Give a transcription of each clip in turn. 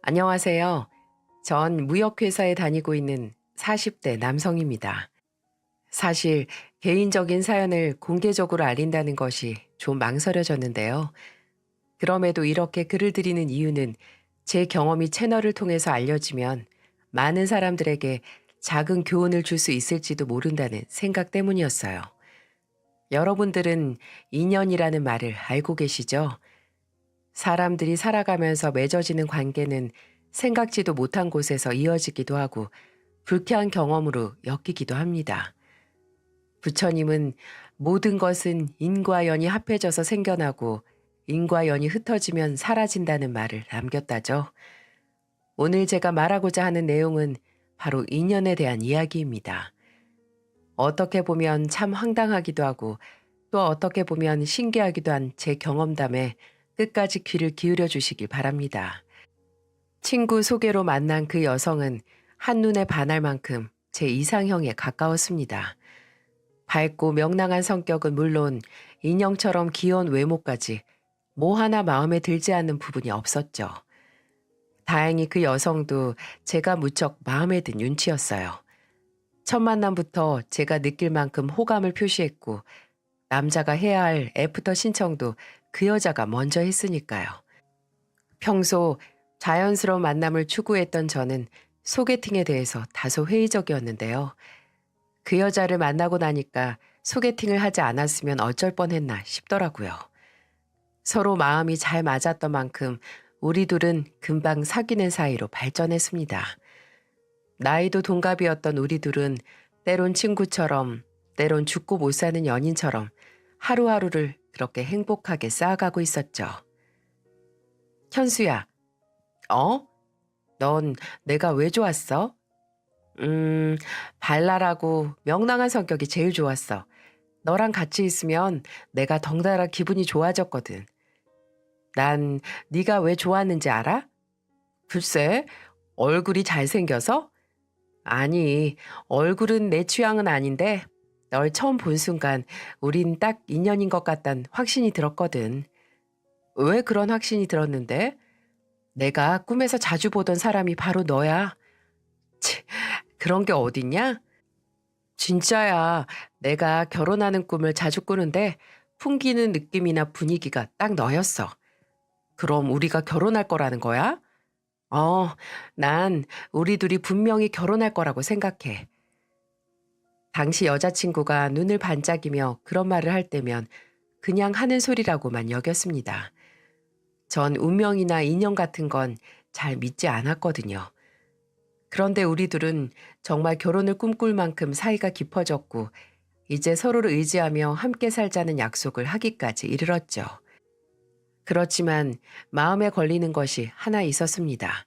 안녕하세요. 전 무역회사에 다니고 있는 40대 남성입니다. 사실 개인적인 사연을 공개적으로 알린다는 것이 좀 망설여졌는데요. 그럼에도 이렇게 글을 드리는 이유는 제 경험이 채널을 통해서 알려지면 많은 사람들에게 작은 교훈을 줄 수 있을지도 모른다는 생각 때문이었어요. 여러분들은 인연이라는 말을 알고 계시죠? 사람들이 살아가면서 맺어지는 관계는 생각지도 못한 곳에서 이어지기도 하고 불쾌한 경험으로 엮이기도 합니다. 부처님은 모든 것은 인과 연이 합해져서 생겨나고 인과 연이 흩어지면 사라진다는 말을 남겼다죠. 오늘 제가 말하고자 하는 내용은 바로 인연에 대한 이야기입니다. 어떻게 보면 참 황당하기도 하고 또 어떻게 보면 신기하기도 한 제 경험담에 끝까지 귀를 기울여 주시길 바랍니다. 친구 소개로 만난 그 여성은 한눈에 반할 만큼 제 이상형에 가까웠습니다. 밝고 명랑한 성격은 물론 인형처럼 귀여운 외모까지 뭐 하나 마음에 들지 않는 부분이 없었죠. 다행히 그 여성도 제가 무척 마음에 든 윤치였어요. 첫 만남부터 제가 느낄 만큼 호감을 표시했고 남자가 해야 할 애프터 신청도 그 여자가 먼저 했으니까요. 평소 자연스러운 만남을 추구했던 저는 소개팅에 대해서 다소 회의적이었는데요. 그 여자를 만나고 나니까 소개팅을 하지 않았으면 어쩔 뻔했나 싶더라고요. 서로 마음이 잘 맞았던 만큼 우리 둘은 금방 사귀는 사이로 발전했습니다. 나이도 동갑이었던 우리 둘은 때론 친구처럼, 때론 죽고 못 사는 연인처럼 하루하루를 그렇게 행복하게 쌓아가고 있었죠. 현수야, 어? 넌 내가 왜 좋았어? 발랄하고 명랑한 성격이 제일 좋았어. 너랑 같이 있으면 내가 덩달아 기분이 좋아졌거든. 난 네가 왜 좋았는지 알아? 글쎄, 얼굴이 잘생겨서? 아니, 얼굴은 내 취향은 아닌데 널 처음 본 순간 우린 딱 인연인 것 같단 확신이 들었거든. 왜 그런 확신이 들었는데? 내가 꿈에서 자주 보던 사람이 바로 너야. 치, 그런 게 어딨냐? 진짜야. 내가 결혼하는 꿈을 자주 꾸는데 풍기는 느낌이나 분위기가 딱 너였어. 그럼 우리가 결혼할 거라는 거야? 어, 난 우리 둘이 분명히 결혼할 거라고 생각해. 당시 여자친구가 눈을 반짝이며 그런 말을 할 때면 그냥 하는 소리라고만 여겼습니다. 전 운명이나 인연 같은 건 잘 믿지 않았거든요. 그런데 우리 둘은 정말 결혼을 꿈꿀 만큼 사이가 깊어졌고 이제 서로를 의지하며 함께 살자는 약속을 하기까지 이르렀죠. 그렇지만 마음에 걸리는 것이 하나 있었습니다.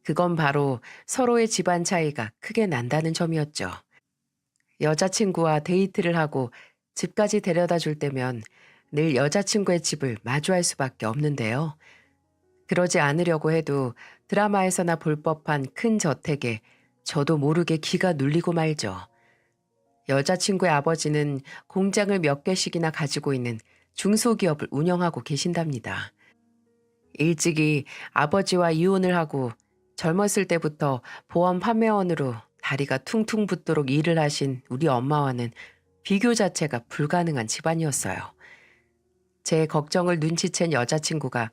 그건 바로 서로의 집안 차이가 크게 난다는 점이었죠. 여자친구와 데이트를 하고 집까지 데려다 줄 때면 늘 여자친구의 집을 마주할 수밖에 없는데요. 그러지 않으려고 해도 드라마에서나 볼 법한 큰 저택에 저도 모르게 기가 눌리고 말죠. 여자친구의 아버지는 공장을 몇 개씩이나 가지고 있는 중소기업을 운영하고 계신답니다. 일찍이 아버지와 이혼을 하고 젊었을 때부터 보험 판매원으로 다리가 퉁퉁 붓도록 일을 하신 우리 엄마와는 비교 자체가 불가능한 집안이었어요. 제 걱정을 눈치챈 여자친구가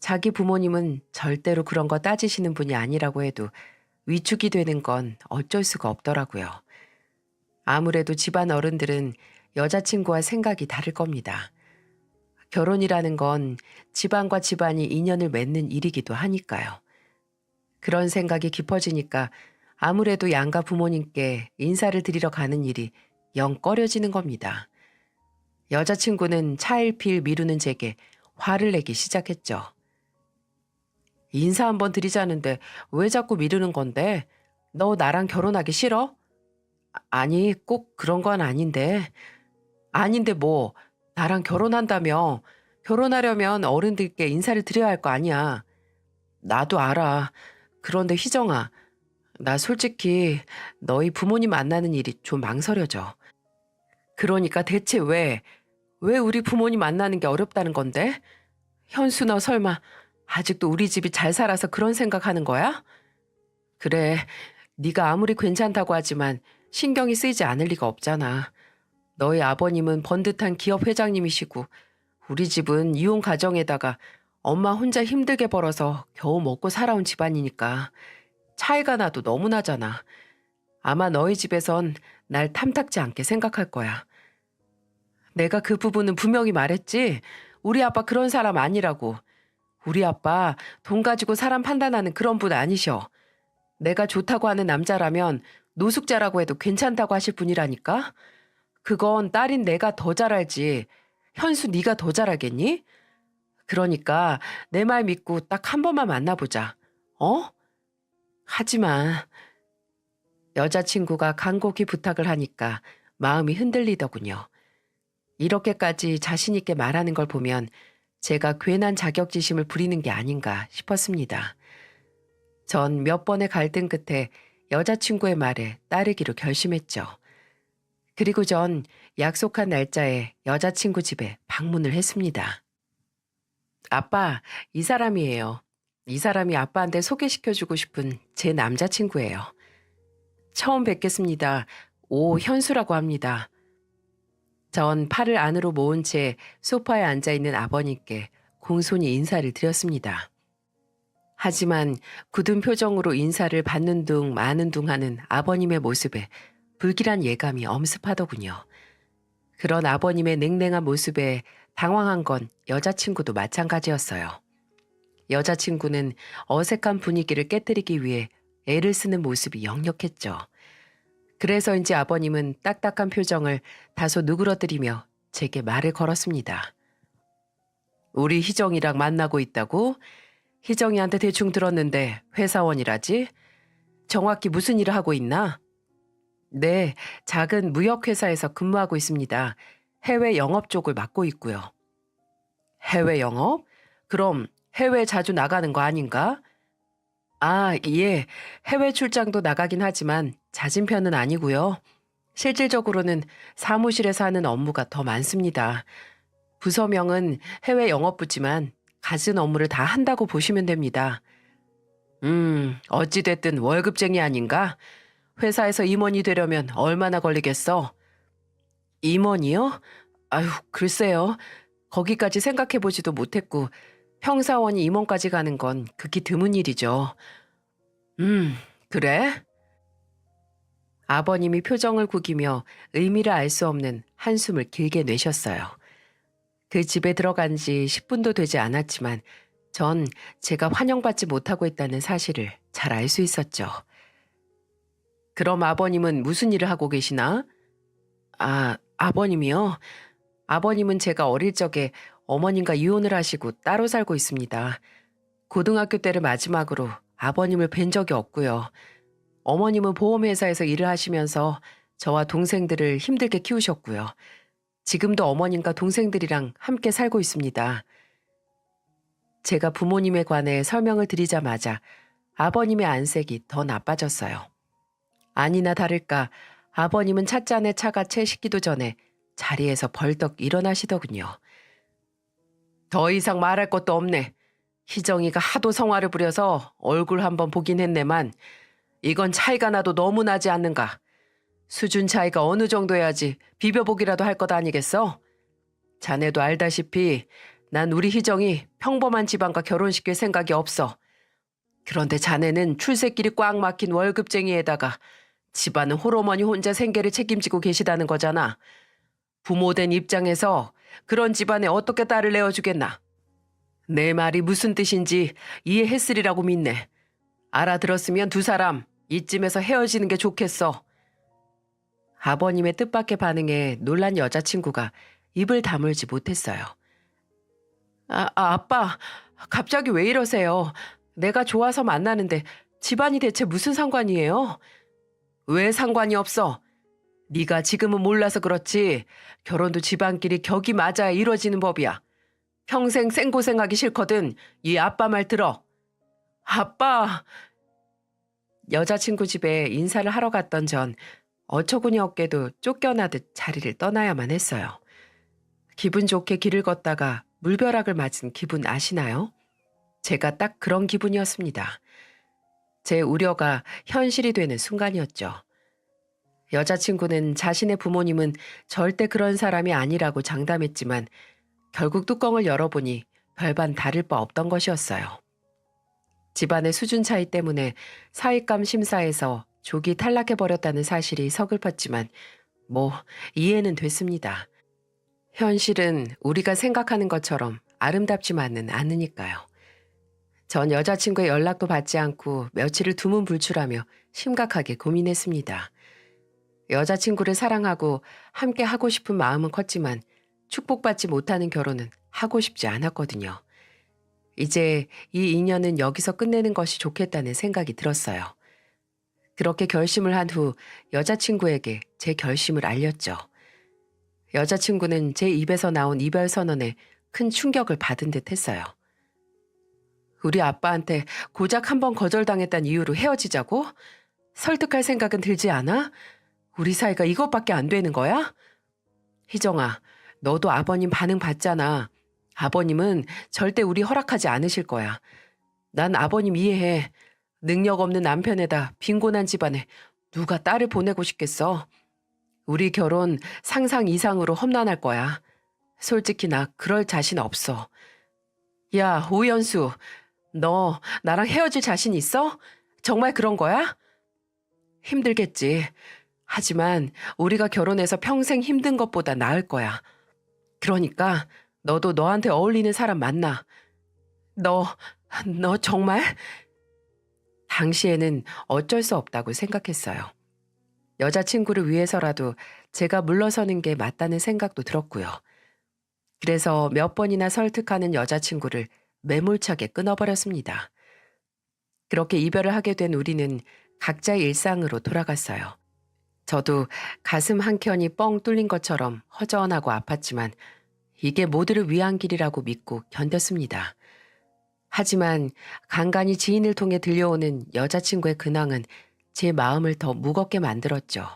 자기 부모님은 절대로 그런 거 따지시는 분이 아니라고 해도 위축이 되는 건 어쩔 수가 없더라고요. 아무래도 집안 어른들은 여자친구와 생각이 다를 겁니다. 결혼이라는 건 집안과 집안이 인연을 맺는 일이기도 하니까요. 그런 생각이 깊어지니까 아무래도 양가 부모님께 인사를 드리러 가는 일이 영 꺼려지는 겁니다. 여자친구는 차일피일 미루는 제게 화를 내기 시작했죠. 인사 한번 드리자는데 왜 자꾸 미루는 건데? 너 나랑 결혼하기 싫어? 아니, 꼭 그런 건 아닌데. 아닌데 뭐, 나랑 결혼한다며. 결혼하려면 어른들께 인사를 드려야 할 거 아니야. 나도 알아. 그런데 희정아, 나 솔직히 너희 부모님 만나는 일이 좀 망설여져. 그러니까 대체 왜 우리 부모님 만나는 게 어렵다는 건데? 현수 너 설마 아직도 우리 집이 잘 살아서 그런 생각하는 거야? 그래, 네가 아무리 괜찮다고 하지만 신경이 쓰이지 않을 리가 없잖아. 너희 아버님은 번듯한 기업 회장님이시고 우리 집은 이혼 가정에다가 엄마 혼자 힘들게 벌어서 겨우 먹고 살아온 집안이니까 차이가 나도 너무 나잖아. 아마 너희 집에선 날 탐탁지 않게 생각할 거야. 내가 그 부분은 분명히 말했지. 우리 아빠 그런 사람 아니라고. 우리 아빠 돈 가지고 사람 판단하는 그런 분 아니셔. 내가 좋다고 하는 남자라면 노숙자라고 해도 괜찮다고 하실 분이라니까. 그건 딸인 내가 더 잘 알지. 현수 네가 더 잘 알겠니? 그러니까 내 말 믿고 딱 한 번만 만나보자. 어? 하지마. 여자친구가 간곡히 부탁을 하니까 마음이 흔들리더군요. 이렇게까지 자신 있게 말하는 걸 보면 제가 괜한 자격지심을 부리는 게 아닌가 싶었습니다. 전 몇 번의 갈등 끝에 여자친구의 말에 따르기로 결심했죠. 그리고 전 약속한 날짜에 여자친구 집에 방문을 했습니다. 아빠, 이 사람이에요. 이 사람이 아빠한테 소개시켜주고 싶은 제 남자친구예요. 처음 뵙겠습니다. 오현수라고 합니다. 전 팔을 안으로 모은 채 소파에 앉아있는 아버님께 공손히 인사를 드렸습니다. 하지만 굳은 표정으로 인사를 받는 둥 마는 둥 하는 아버님의 모습에 불길한 예감이 엄습하더군요. 그런 아버님의 냉랭한 모습에 당황한 건 여자친구도 마찬가지였어요. 여자친구는 어색한 분위기를 깨뜨리기 위해 애를 쓰는 모습이 역력했죠. 그래서인지 아버님은 딱딱한 표정을 다소 누그러뜨리며 제게 말을 걸었습니다. 우리 희정이랑 만나고 있다고? 희정이한테 대충 들었는데 회사원이라지? 정확히 무슨 일을 하고 있나? 네, 작은 무역회사에서 근무하고 있습니다. 해외 영업 쪽을 맡고 있고요. 해외 영업? 그럼 해외 자주 나가는 거 아닌가? 아, 예. 해외 출장도 나가긴 하지만 잦은 편은 아니고요. 실질적으로는 사무실에서 하는 업무가 더 많습니다. 부서명은 해외 영업부지만 갖은 업무를 다 한다고 보시면 됩니다. 어찌됐든 월급쟁이 아닌가? 회사에서 임원이 되려면 얼마나 걸리겠어? 임원이요? 아유, 글쎄요. 거기까지 생각해보지도 못했고 평사원이 임원까지 가는 건 극히 드문 일이죠. 그래? 아버님이 표정을 구기며 의미를 알 수 없는 한숨을 길게 내셨어요. 그 집에 들어간 지 10분도 되지 않았지만 전 제가 환영받지 못하고 있다는 사실을 잘 알 수 있었죠. 그럼 아버님은 무슨 일을 하고 계시나? 아, 아버님이요? 아버님은 제가 어릴 적에 어머님과 이혼을 하시고 따로 살고 있습니다. 고등학교 때를 마지막으로 아버님을 뵌 적이 없고요. 어머님은 보험회사에서 일을 하시면서 저와 동생들을 힘들게 키우셨고요. 지금도 어머님과 동생들이랑 함께 살고 있습니다. 제가 부모님에 관해 설명을 드리자마자 아버님의 안색이 더 나빠졌어요. 아니나 다를까 아버님은 찻잔에 차가 채 식기도 전에 자리에서 벌떡 일어나시더군요. 더 이상 말할 것도 없네. 희정이가 하도 성화를 부려서 얼굴 한번 보긴 했네만 이건 차이가 나도 너무 나지 않는가. 수준 차이가 어느 정도여야지 비벼보기라도 할 것 아니겠어? 자네도 알다시피 난 우리 희정이 평범한 집안과 결혼시킬 생각이 없어. 그런데 자네는 출세길이 꽉 막힌 월급쟁이에다가 집안은 홀어머니 혼자 생계를 책임지고 계시다는 거잖아. 부모된 입장에서 그런 집안에 어떻게 딸을 내어주겠나. 내 말이 무슨 뜻인지 이해했으리라고 믿네. 알아들었으면 두 사람 이쯤에서 헤어지는 게 좋겠어. 아버님의 뜻밖의 반응에 놀란 여자친구가 입을 다물지 못했어요. 아빠, 갑자기 왜 이러세요? 내가 좋아서 만나는데 집안이 대체 무슨 상관이에요? 왜 상관이 없어? 네가 지금은 몰라서 그렇지 결혼도 집안끼리 격이 맞아야 이루어지는 법이야. 평생 생고생하기 싫거든 이 아빠 말 들어. 아빠! 여자친구 집에 인사를 하러 갔던 전 어처구니 없게도 쫓겨나듯 자리를 떠나야만 했어요. 기분 좋게 길을 걷다가 물벼락을 맞은 기분 아시나요? 제가 딱 그런 기분이었습니다. 제 우려가 현실이 되는 순간이었죠. 여자친구는 자신의 부모님은 절대 그런 사람이 아니라고 장담했지만 결국 뚜껑을 열어보니 별반 다를 바 없던 것이었어요. 집안의 수준 차이 때문에 사윗감 심사에서 조기 탈락해버렸다는 사실이 서글펐지만 뭐 이해는 됐습니다. 현실은 우리가 생각하는 것처럼 아름답지만은 않으니까요. 전 여자친구의 연락도 받지 않고 며칠을 두문불출하며 심각하게 고민했습니다. 여자친구를 사랑하고 함께 하고 싶은 마음은 컸지만 축복받지 못하는 결혼은 하고 싶지 않았거든요. 이제 이 인연은 여기서 끝내는 것이 좋겠다는 생각이 들었어요. 그렇게 결심을 한 후 여자친구에게 제 결심을 알렸죠. 여자친구는 제 입에서 나온 이별 선언에 큰 충격을 받은 듯 했어요. 우리 아빠한테 고작 한 번 거절당했다는 이유로 헤어지자고? 설득할 생각은 들지 않아? 우리 사이가 이것밖에 안 되는 거야? 희정아, 너도 아버님 반응 봤잖아. 아버님은 절대 우리 허락하지 않으실 거야. 난 아버님 이해해. 능력 없는 남편에다 빈곤한 집안에 누가 딸을 보내고 싶겠어. 우리 결혼 상상 이상으로 험난할 거야. 솔직히 나 그럴 자신 없어. 야, 오연수. 너 나랑 헤어질 자신 있어? 정말 그런 거야? 힘들겠지. 하지만 우리가 결혼해서 평생 힘든 것보다 나을 거야. 그러니까 너도 너한테 어울리는 사람 만나. 너 정말? 당시에는 어쩔 수 없다고 생각했어요. 여자친구를 위해서라도 제가 물러서는 게 맞다는 생각도 들었고요. 그래서 몇 번이나 설득하는 여자친구를 매몰차게 끊어버렸습니다. 그렇게 이별을 하게 된 우리는 각자의 일상으로 돌아갔어요. 저도 가슴 한켠이 뻥 뚫린 것처럼 허전하고 아팠지만 이게 모두를 위한 길이라고 믿고 견뎠습니다. 하지만 간간히 지인을 통해 들려오는 여자친구의 근황은 제 마음을 더 무겁게 만들었죠.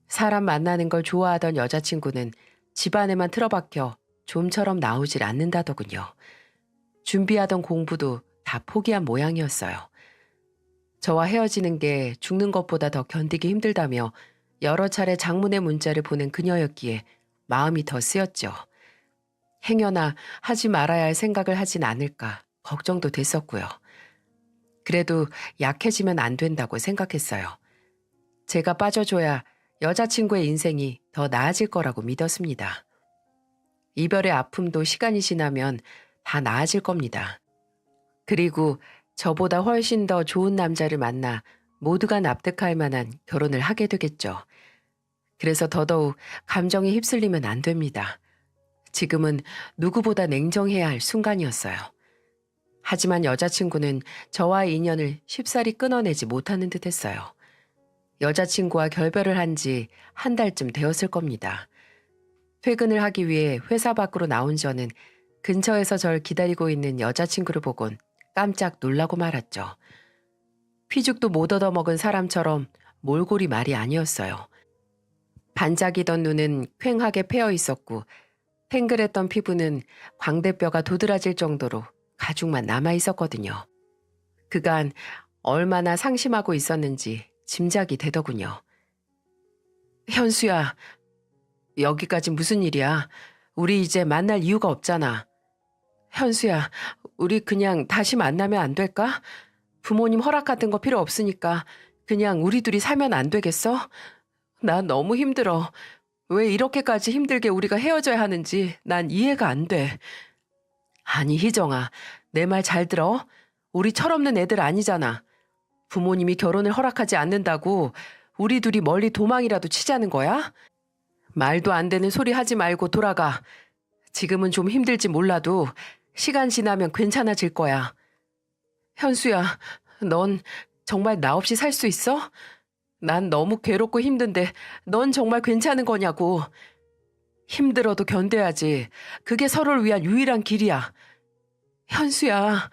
사람 만나는 걸 좋아하던 여자친구는 집안에만 틀어박혀 좀처럼 나오질 않는다더군요. 준비하던 공부도 다 포기한 모양이었어요. 저와 헤어지는 게 죽는 것보다 더 견디기 힘들다며 여러 차례 장문의 문자를 보낸 그녀였기에 마음이 더 쓰였죠. 행여나 하지 말아야 할 생각을 하진 않을까 걱정도 됐었고요. 그래도 약해지면 안 된다고 생각했어요. 제가 빠져줘야 여자친구의 인생이 더 나아질 거라고 믿었습니다. 이별의 아픔도 시간이 지나면 다 나아질 겁니다. 그리고 저보다 훨씬 더 좋은 남자를 만나 모두가 납득할 만한 결혼을 하게 되겠죠. 그래서 더더욱 감정에 휩쓸리면 안 됩니다. 지금은 누구보다 냉정해야 할 순간이었어요. 하지만 여자친구는 저와의 인연을 쉽사리 끊어내지 못하는 듯 했어요. 여자친구와 결별을 한 지 한 달쯤 되었을 겁니다. 퇴근을 하기 위해 회사 밖으로 나온 저는 근처에서 절 기다리고 있는 여자친구를 보곤 깜짝 놀라고 말았죠. 피죽도 못 얻어먹은 사람처럼 몰골이 말이 아니었어요. 반짝이던 눈은 퀭하게 패여 있었고 탱글했던 피부는 광대뼈가 도드라질 정도로 가죽만 남아 있었거든요. 그간 얼마나 상심하고 있었는지 짐작이 되더군요. 현수야, 여기까지 무슨 일이야? 우리 이제 만날 이유가 없잖아. 현수야, 우리 그냥 다시 만나면 안 될까? 부모님 허락 같은 거 필요 없으니까 그냥 우리 둘이 살면 안 되겠어? 나 너무 힘들어. 왜 이렇게까지 힘들게 우리가 헤어져야 하는지 난 이해가 안 돼. 아니, 희정아, 내 말 잘 들어? 우리 철없는 애들 아니잖아. 부모님이 결혼을 허락하지 않는다고 우리 둘이 멀리 도망이라도 치자는 거야? 말도 안 되는 소리 하지 말고 돌아가. 지금은 좀 힘들지 몰라도 시간 지나면 괜찮아질 거야. 현수야, 넌 정말 나 없이 살 수 있어? 난 너무 괴롭고 힘든데 넌 정말 괜찮은 거냐고. 힘들어도 견뎌야지. 그게 서로를 위한 유일한 길이야. 현수야.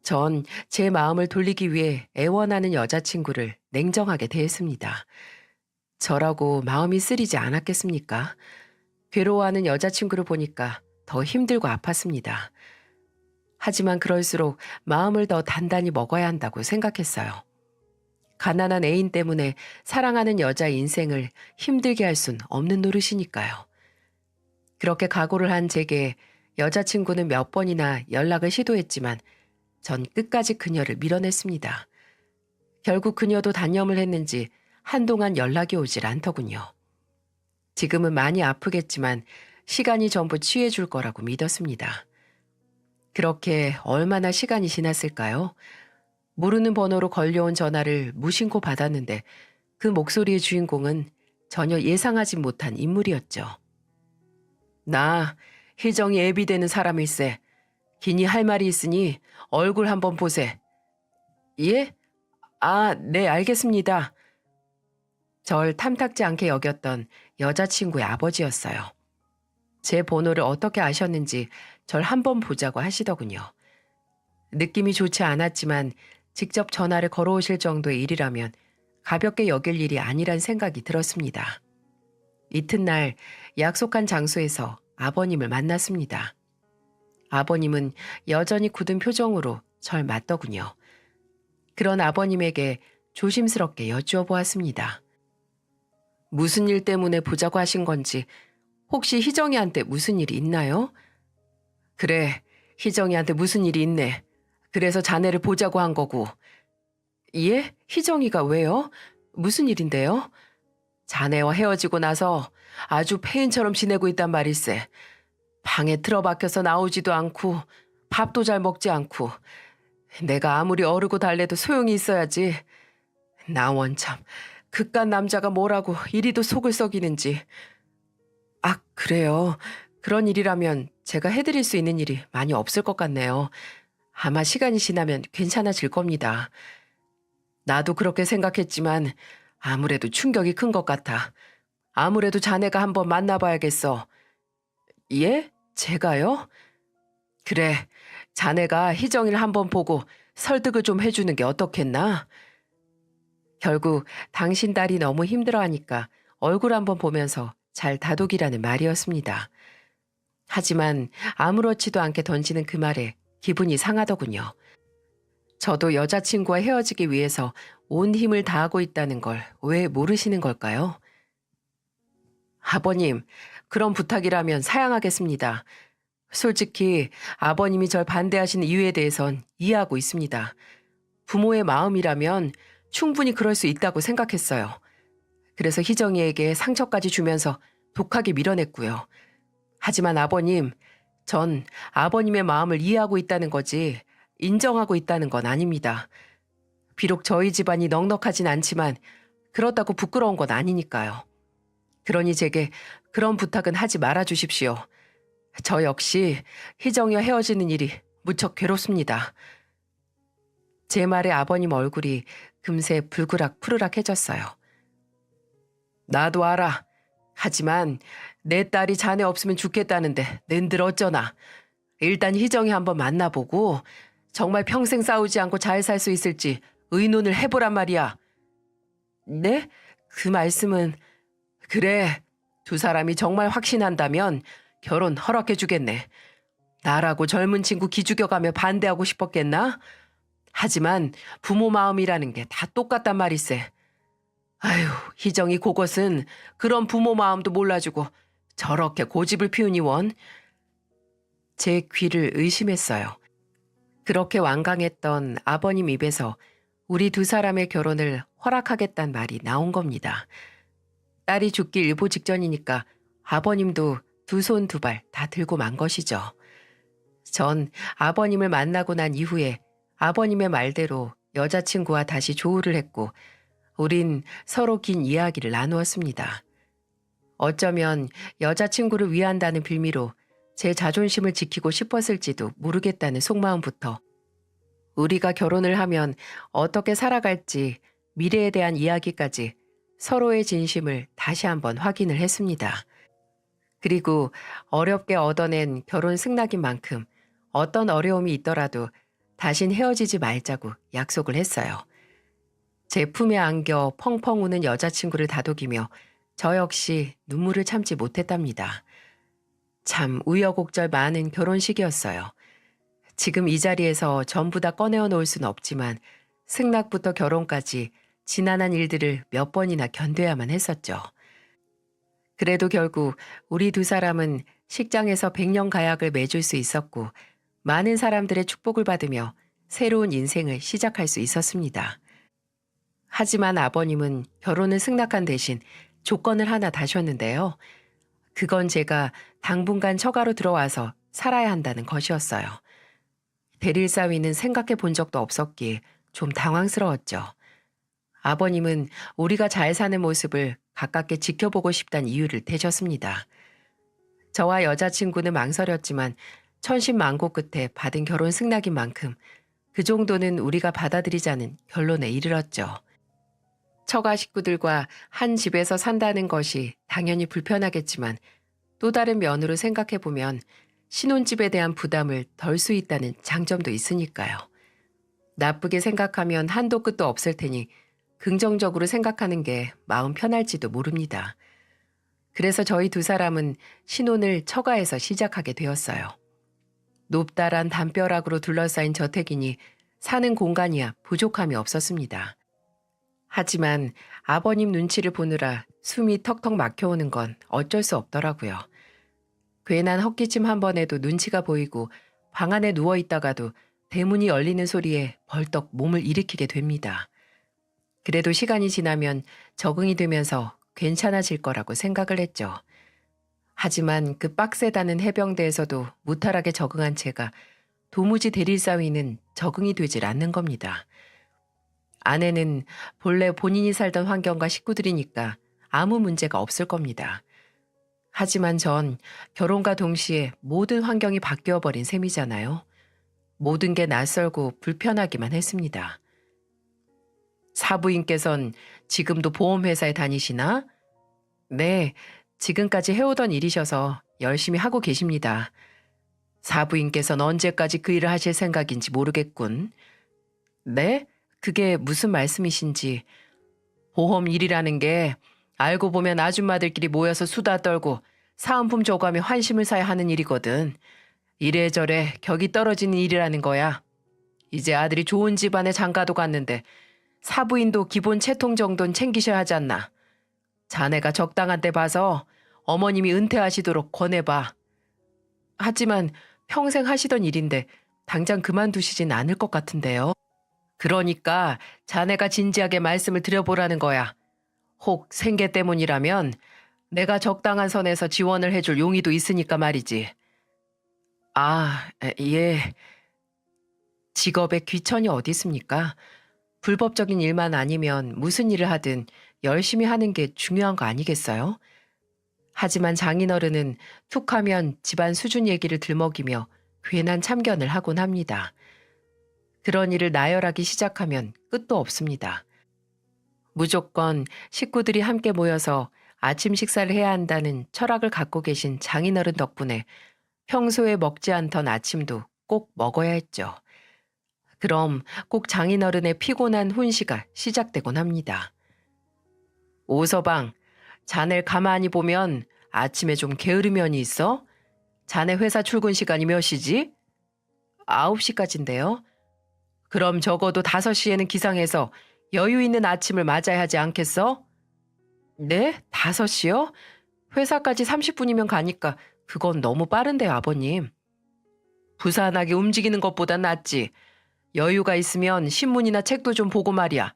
전 제 마음을 돌리기 위해 애원하는 여자친구를 냉정하게 대했습니다. 저라고 마음이 쓰리지 않았겠습니까? 괴로워하는 여자친구를 보니까 더 힘들고 아팠습니다. 하지만 그럴수록 마음을 더 단단히 먹어야 한다고 생각했어요. 가난한 애인 때문에 사랑하는 여자의 인생을 힘들게 할 순 없는 노릇이니까요. 그렇게 각오를 한 제게 여자친구는 몇 번이나 연락을 시도했지만 전 끝까지 그녀를 밀어냈습니다. 결국 그녀도 단념을 했는지 한동안 연락이 오질 않더군요. 지금은 많이 아프겠지만 시간이 전부 치유해줄 거라고 믿었습니다. 그렇게 얼마나 시간이 지났을까요? 모르는 번호로 걸려온 전화를 무심코 받았는데 그 목소리의 주인공은 전혀 예상하지 못한 인물이었죠. 나 희정이 애비되는 사람일세. 기니 할 말이 있으니 얼굴 한번 보세. 예? 아, 네, 알겠습니다. 절 탐탁지 않게 여겼던 여자친구의 아버지였어요. 제 번호를 어떻게 아셨는지 절 한번 보자고 하시더군요. 느낌이 좋지 않았지만 직접 전화를 걸어오실 정도의 일이라면 가볍게 여길 일이 아니란 생각이 들었습니다. 이튿날 약속한 장소에서 아버님을 만났습니다. 아버님은 여전히 굳은 표정으로 절 맞더군요. 그런 아버님에게 조심스럽게 여쭈어 보았습니다. 무슨 일 때문에 보자고 하신 건지, 혹시 희정이한테 무슨 일이 있나요? 그래, 희정이한테 무슨 일이 있네. 그래서 자네를 보자고 한 거고. 예? 희정이가 왜요? 무슨 일인데요? 자네와 헤어지고 나서 아주 폐인처럼 지내고 있단 말일세. 방에 틀어박혀서 나오지도 않고 밥도 잘 먹지 않고 내가 아무리 어르고 달래도 소용이 있어야지. 나 원참 그깟 남자가 뭐라고 이리도 속을 썩이는지. 아, 그래요. 그런 일이라면 제가 해드릴 수 있는 일이 많이 없을 것 같네요. 아마 시간이 지나면 괜찮아질 겁니다. 나도 그렇게 생각했지만 아무래도 충격이 큰 것 같아. 아무래도 자네가 한번 만나봐야겠어. 예? 제가요? 그래, 자네가 희정이를 한번 보고 설득을 좀 해주는 게 어떻겠나? 결국 당신 딸이 너무 힘들어하니까 얼굴 한번 보면서 잘 다독이라는 말이었습니다. 하지만 아무렇지도 않게 던지는 그 말에 기분이 상하더군요. 저도 여자친구와 헤어지기 위해서 온 힘을 다하고 있다는 걸 왜 모르시는 걸까요? 아버님, 그런 부탁이라면 사양하겠습니다. 솔직히 아버님이 절 반대하시는 이유에 대해선 이해하고 있습니다. 부모의 마음이라면 충분히 그럴 수 있다고 생각했어요. 그래서 희정이에게 상처까지 주면서 독하게 밀어냈고요. 하지만 아버님, 전 아버님의 마음을 이해하고 있다는 거지 인정하고 있다는 건 아닙니다. 비록 저희 집안이 넉넉하진 않지만 그렇다고 부끄러운 건 아니니까요. 그러니 제게 그런 부탁은 하지 말아 주십시오. 저 역시 희정이와 헤어지는 일이 무척 괴롭습니다. 제 말에 아버님 얼굴이 금세 불그락 푸르락해졌어요. 나도 알아. 하지만 내 딸이 자네 없으면 죽겠다는데 낸들 어쩌나. 일단 희정이 한번 만나보고 정말 평생 싸우지 않고 잘 살 수 있을지 의논을 해보란 말이야. 네? 그 말씀은... 그래, 두 사람이 정말 확신한다면 결혼 허락해주겠네. 나라고 젊은 친구 기죽여가며 반대하고 싶었겠나? 하지만 부모 마음이라는 게 다 똑같단 말이세. 아휴, 희정이 그것은 그런 부모 마음도 몰라주고 저렇게 고집을 피우니 원. 제 귀를 의심했어요. 그렇게 완강했던 아버님 입에서 우리 두 사람의 결혼을 허락하겠단 말이 나온 겁니다. 딸이 죽기 일보 직전이니까 아버님도 두 손 두 발 다 들고 만 것이죠. 전 아버님을 만나고 난 이후에 아버님의 말대로 여자친구와 다시 조우를 했고 우린 서로 긴 이야기를 나누었습니다. 어쩌면 여자친구를 위한다는 빌미로 제 자존심을 지키고 싶었을지도 모르겠다는 속마음부터 우리가 결혼을 하면 어떻게 살아갈지 미래에 대한 이야기까지 서로의 진심을 다시 한번 확인을 했습니다. 그리고 어렵게 얻어낸 결혼 승낙인 만큼 어떤 어려움이 있더라도 다신 헤어지지 말자고 약속을 했어요. 제 품에 안겨 펑펑 우는 여자친구를 다독이며 저 역시 눈물을 참지 못했답니다. 참 우여곡절 많은 결혼식이었어요. 지금 이 자리에서 전부 다 꺼내어 놓을 수는 없지만 승낙부터 결혼까지 지난한 일들을 몇 번이나 견뎌야만 했었죠. 그래도 결국 우리 두 사람은 식장에서 백년 가약을 맺을 수 있었고 많은 사람들의 축복을 받으며 새로운 인생을 시작할 수 있었습니다. 하지만 아버님은 결혼을 승낙한 대신 조건을 하나 다셨는데요. 그건 제가 당분간 처가로 들어와서 살아야 한다는 것이었어요. 대릴 사위는 생각해 본 적도 없었기에 좀 당황스러웠죠. 아버님은 우리가 잘 사는 모습을 가깝게 지켜보고 싶다는 이유를 대셨습니다. 저와 여자친구는 망설였지만 천신만고 끝에 받은 결혼 승낙인 만큼 그 정도는 우리가 받아들이자는 결론에 이르렀죠. 처가 식구들과 한 집에서 산다는 것이 당연히 불편하겠지만 또 다른 면으로 생각해보면 신혼집에 대한 부담을 덜 수 있다는 장점도 있으니까요. 나쁘게 생각하면 한도 끝도 없을 테니 긍정적으로 생각하는 게 마음 편할지도 모릅니다. 그래서 저희 두 사람은 신혼을 처가에서 시작하게 되었어요. 높다란 담벼락으로 둘러싸인 저택이니 사는 공간이야 부족함이 없었습니다. 하지만 아버님 눈치를 보느라 숨이 턱턱 막혀오는 건 어쩔 수 없더라고요. 괜한 헛기침 한 번에도 눈치가 보이고 방 안에 누워있다가도 대문이 열리는 소리에 벌떡 몸을 일으키게 됩니다. 그래도 시간이 지나면 적응이 되면서 괜찮아질 거라고 생각을 했죠. 하지만 그 빡세다는 해병대에서도 무탈하게 적응한 제가 도무지 대릴 사위는 적응이 되질 않는 겁니다. 아내는 본래 본인이 살던 환경과 식구들이니까 아무 문제가 없을 겁니다. 하지만 전 결혼과 동시에 모든 환경이 바뀌어버린 셈이잖아요. 모든 게 낯설고 불편하기만 했습니다. 사부인께선 지금도 보험회사에 다니시나? 네, 지금까지 해오던 일이셔서 열심히 하고 계십니다. 사부인께선 언제까지 그 일을 하실 생각인지 모르겠군. 네? 그게 무슨 말씀이신지. 보험 일이라는 게 알고 보면 아줌마들끼리 모여서 수다 떨고 사은품 줘가며 환심을 사야 하는 일이거든. 이래저래 격이 떨어지는 일이라는 거야. 이제 아들이 좋은 집안에 장가도 갔는데 사부인도 기본 채통 정도는 챙기셔야 하지 않나. 자네가 적당한 때 봐서 어머님이 은퇴하시도록 권해봐. 하지만 평생 하시던 일인데 당장 그만두시진 않을 것 같은데요. 그러니까 자네가 진지하게 말씀을 드려보라는 거야. 혹 생계 때문이라면 내가 적당한 선에서 지원을 해줄 용의도 있으니까 말이지. 아, 예. 직업에 귀천이 어디 있습니까? 불법적인 일만 아니면 무슨 일을 하든 열심히 하는 게 중요한 거 아니겠어요? 하지만 장인어른은 툭하면 집안 수준 얘기를 들먹이며 괜한 참견을 하곤 합니다. 그런 일을 나열하기 시작하면 끝도 없습니다. 무조건 식구들이 함께 모여서 아침 식사를 해야 한다는 철학을 갖고 계신 장인어른 덕분에 평소에 먹지 않던 아침도 꼭 먹어야 했죠. 그럼 꼭 장인어른의 피곤한 훈시가 시작되곤 합니다. 오서방, 자네를 가만히 보면 아침에 좀 게으른 면이 있어? 자네 회사 출근 시간이 몇 시지? 9시까지인데요. 그럼 적어도 5시에는 기상해서 여유 있는 아침을 맞아야 하지 않겠어? 네? 5시요? 회사까지 30분이면 가니까 그건 너무 빠른데요, 아버님. 부산하게 움직이는 것보단 낫지. 여유가 있으면 신문이나 책도 좀 보고 말이야.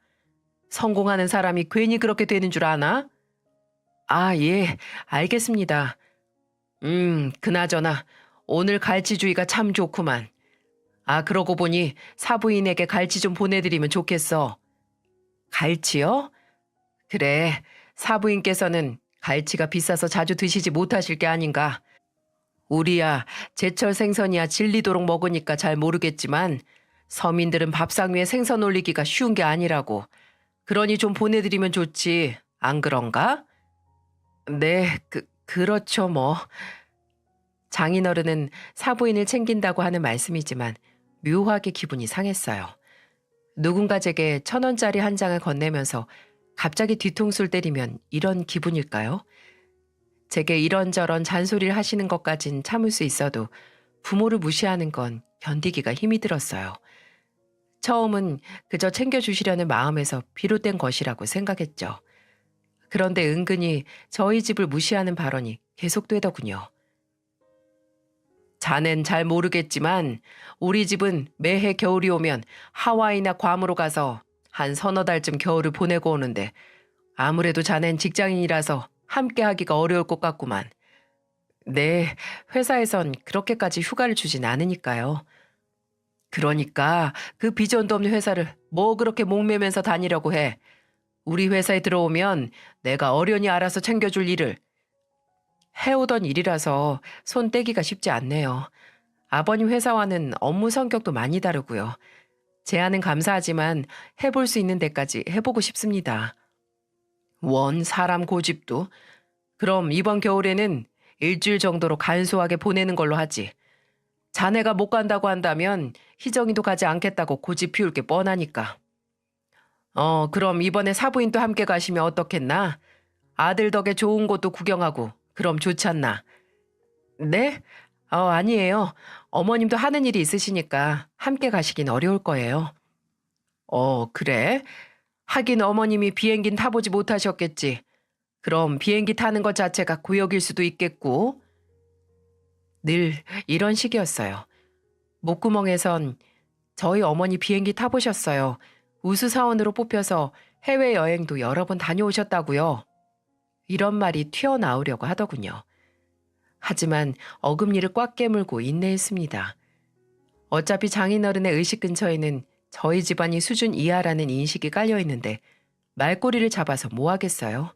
성공하는 사람이 괜히 그렇게 되는 줄 아나? 아, 예, 알겠습니다. 그나저나 오늘 갈치주의가 참 좋구만. 아, 그러고 보니 사부인에게 갈치 좀 보내드리면 좋겠어. 갈치요? 그래, 사부인께서는 갈치가 비싸서 자주 드시지 못하실 게 아닌가. 우리야 제철 생선이야 질리도록 먹으니까 잘 모르겠지만 서민들은 밥상 위에 생선 올리기가 쉬운 게 아니라고. 그러니 좀 보내드리면 좋지. 안 그런가? 네, 그렇죠 뭐. 장인어른은 사부인을 챙긴다고 하는 말씀이지만 묘하게 기분이 상했어요. 누군가 제게 1,000원짜리 한 장을 건네면서 갑자기 뒤통수를 때리면 이런 기분일까요? 제게 이런저런 잔소리를 하시는 것까진 참을 수 있어도 부모를 무시하는 건 견디기가 힘이 들었어요. 처음은 그저 챙겨주시려는 마음에서 비롯된 것이라고 생각했죠. 그런데 은근히 저희 집을 무시하는 발언이 계속되더군요. 자넨 잘 모르겠지만 우리 집은 매해 겨울이 오면 하와이나 괌으로 가서 한 서너 달쯤 겨울을 보내고 오는데 아무래도 자넨 직장인이라서 함께 하기가 어려울 것 같구만. 네, 회사에선 그렇게까지 휴가를 주진 않으니까요. 그러니까 그 비전도 없는 회사를 뭐 그렇게 목매면서 다니려고 해. 우리 회사에 들어오면 내가 어련히 알아서 챙겨줄 일을 해오던 일이라서 손 떼기가 쉽지 않네요. 아버님 회사와는 업무 성격도 많이 다르고요. 제안은 감사하지만 해볼 수 있는 데까지 해보고 싶습니다. 원 사람 고집도. 그럼 이번 겨울에는 일주일 정도로 간소하게 보내는 걸로 하지. 자네가 못 간다고 한다면 희정이도 가지 않겠다고 고집 피울 게 뻔하니까. 그럼 이번에 사부인도 함께 가시면 어떻겠나? 아들 덕에 좋은 곳도 구경하고 그럼 좋잖나. 네? 아니에요. 어머님도 하는 일이 있으시니까 함께 가시긴 어려울 거예요. 그래? 하긴 어머님이 비행기는 타보지 못하셨겠지. 그럼 비행기 타는 것 자체가 고역일 수도 있겠고. 늘 이런 식이었어요. 목구멍에선 저희 어머니 비행기 타보셨어요. 우수사원으로 뽑혀서 해외여행도 여러 번 다녀오셨다고요. 이런 말이 튀어나오려고 하더군요. 하지만 어금니를 꽉 깨물고 인내했습니다. 어차피 장인어른의 의식 근처에는 저희 집안이 수준 이하라는 인식이 깔려있는데 말꼬리를 잡아서 뭐 하겠어요.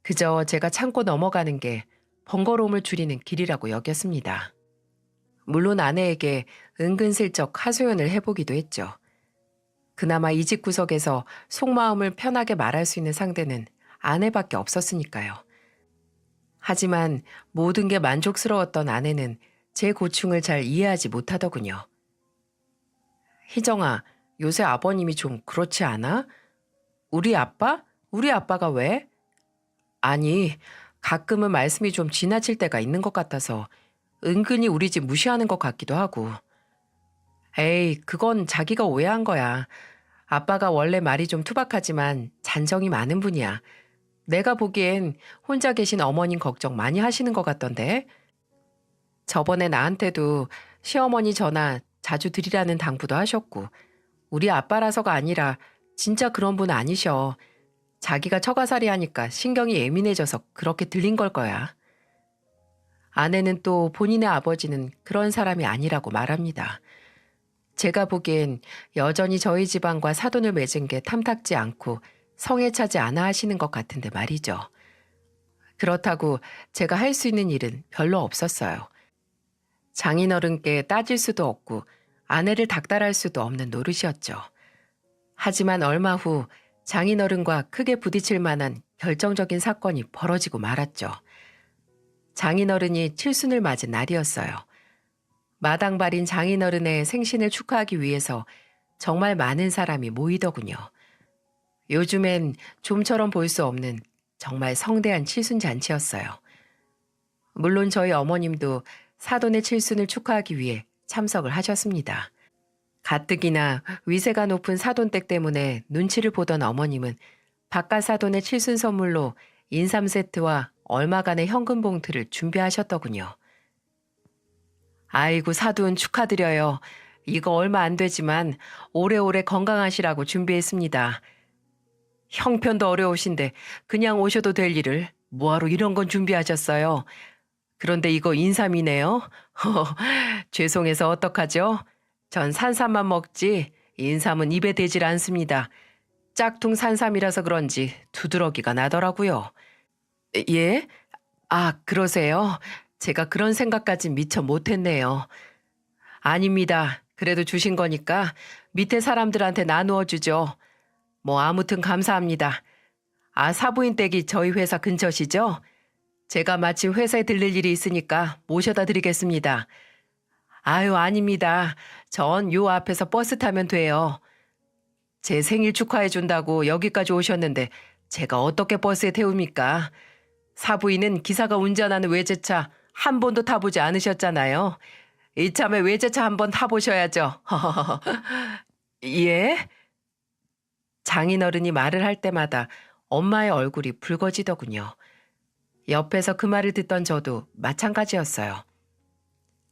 그저 제가 참고 넘어가는 게 번거로움을 줄이는 길이라고 여겼습니다. 물론 아내에게 은근슬쩍 하소연을 해보기도 했죠. 그나마 이 집 구석에서 속마음을 편하게 말할 수 있는 상대는 아내밖에 없었으니까요. 하지만 모든 게 만족스러웠던 아내는 제 고충을 잘 이해하지 못하더군요. 희정아, 요새 아버님이 좀 그렇지 않아? 우리 아빠? 우리 아빠가 왜? 아니, 가끔은 말씀이 좀 지나칠 때가 있는 것 같아서 은근히 우리 집 무시하는 것 같기도 하고. 에이, 그건 자기가 오해한 거야. 아빠가 원래 말이 좀 투박하지만 잔정이 많은 분이야. 내가 보기엔 혼자 계신 어머님 걱정 많이 하시는 것 같던데. 저번에 나한테도 시어머니 전화 자주 드리라는 당부도 하셨고 우리 아빠라서가 아니라 진짜 그런 분 아니셔. 자기가 처가살이 하니까 신경이 예민해져서 그렇게 들린 걸 거야. 아내는 또 본인의 아버지는 그런 사람이 아니라고 말합니다. 제가 보기엔 여전히 저희 집안과 사돈을 맺은 게 탐탁지 않고 성에 차지 않아 하시는 것 같은데 말이죠. 그렇다고 제가 할 수 있는 일은 별로 없었어요. 장인어른께 따질 수도 없고 아내를 닥달할 수도 없는 노릇이었죠. 하지만 얼마 후 장인어른과 크게 부딪힐 만한 결정적인 사건이 벌어지고 말았죠. 장인어른이 칠순을 맞은 날이었어요. 마당발인 장인어른의 생신을 축하하기 위해서 정말 많은 사람이 모이더군요. 요즘엔 좀처럼 볼 수 없는 정말 성대한 칠순 잔치였어요. 물론 저희 어머님도 사돈의 칠순을 축하하기 위해 참석을 하셨습니다. 가뜩이나 위세가 높은 사돈댁 때문에 눈치를 보던 어머님은 바깥 사돈의 칠순 선물로 인삼 세트와 얼마간의 현금 봉투를 준비하셨더군요. 아이고 사돈 축하드려요. 이거 얼마 안 되지만 오래오래 건강하시라고 준비했습니다. 형편도 어려우신데 그냥 오셔도 될 일을 뭐하러 이런 건 준비하셨어요. 그런데 이거 인삼이네요. 죄송해서 어떡하죠? 전 산삼만 먹지 인삼은 입에 대질 않습니다. 짝퉁 산삼이라서 그런지 두드러기가 나더라고요. 예? 그러세요? 제가 그런 생각까진 미처 못했네요. 아닙니다. 그래도 주신 거니까 밑에 사람들한테 나누어 주죠. 뭐 아무튼 감사합니다. 사부인 댁이 저희 회사 근처시죠? 제가 마침 회사에 들릴 일이 있으니까 모셔다 드리겠습니다. 아유, 아닙니다. 전 요 앞에서 버스 타면 돼요. 제 생일 축하해 준다고 여기까지 오셨는데 제가 어떻게 버스에 태웁니까? 사부인은 기사가 운전하는 외제차 한 번도 타보지 않으셨잖아요. 이참에 외제차 한번 타보셔야죠. 예? 장인어른이 말을 할 때마다 엄마의 얼굴이 붉어지더군요. 옆에서 그 말을 듣던 저도 마찬가지였어요.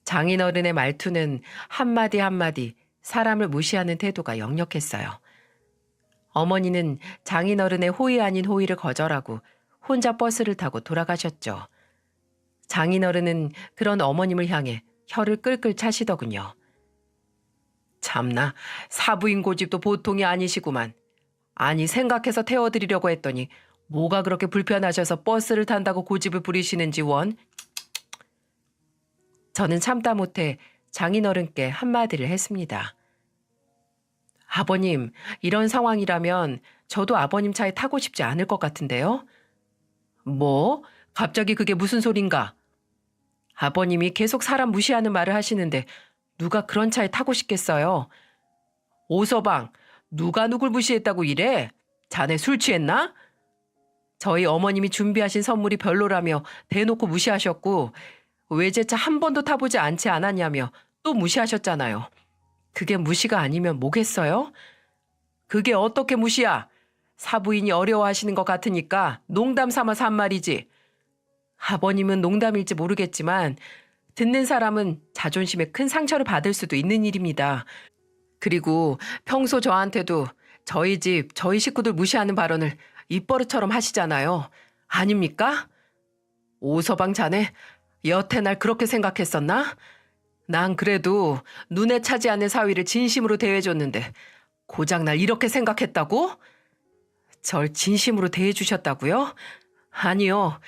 장인어른의 말투는 한마디 한마디 사람을 무시하는 태도가 역력했어요. 어머니는 장인어른의 호의 아닌 호의를 거절하고 혼자 버스를 타고 돌아가셨죠. 장인어른은 그런 어머님을 향해 혀를 끌끌 차시더군요. 참나, 사부인 고집도 보통이 아니시구만. 아니, 생각해서 태워드리려고 했더니 뭐가 그렇게 불편하셔서 버스를 탄다고 고집을 부리시는지 원. 저는 참다 못해 장인어른께 한마디를 했습니다. 아버님, 이런 상황이라면 저도 아버님 차에 타고 싶지 않을 것 같은데요? 뭐? 갑자기 그게 무슨 소린가? 아버님이 계속 사람 무시하는 말을 하시는데 누가 그런 차에 타고 싶겠어요? 오서방, 누가 누굴 무시했다고 이래? 자네 술 취했나? 저희 어머님이 준비하신 선물이 별로라며 대놓고 무시하셨고 외제차 한 번도 타보지 않지 않았냐며 또 무시하셨잖아요. 그게 무시가 아니면 뭐겠어요? 그게 어떻게 무시야? 사부인이 어려워하시는 것 같으니까 농담 삼아서 한 말이지. 아버님은 농담일지 모르겠지만 듣는 사람은 자존심에 큰 상처를 받을 수도 있는 일입니다. 그리고 평소 저한테도 저희 집, 저희 식구들 무시하는 발언을 입버릇처럼 하시잖아요. 아닙니까? 오서방 자네, 여태 날 그렇게 생각했었나? 난 그래도 눈에 차지 않는 사위를 진심으로 대해줬는데 고작 날 이렇게 생각했다고? 절 진심으로 대해주셨다고요? 아니요.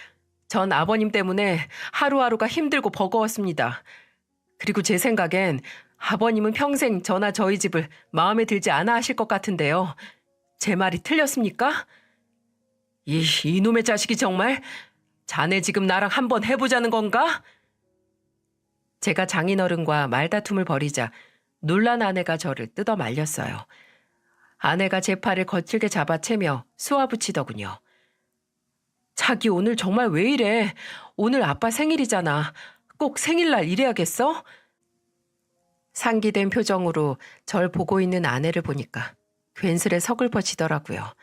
전 아버님 때문에 하루하루가 힘들고 버거웠습니다. 그리고 제 생각엔 아버님은 평생 저나 저희 집을 마음에 들지 않아 하실 것 같은데요. 제 말이 틀렸습니까? 이놈의 자식이 정말 자네 지금 나랑 한번 해보자는 건가? 제가 장인어른과 말다툼을 벌이자 놀란 아내가 저를 뜯어 말렸어요. 아내가 제 팔을 거칠게 잡아채며 쏘아붙이더군요. 자기 오늘 정말 왜 이래? 오늘 아빠 생일이잖아. 꼭 생일날 이래야겠어? 상기된 표정으로 절 보고 있는 아내를 보니까 괜스레 서글퍼지더라고요.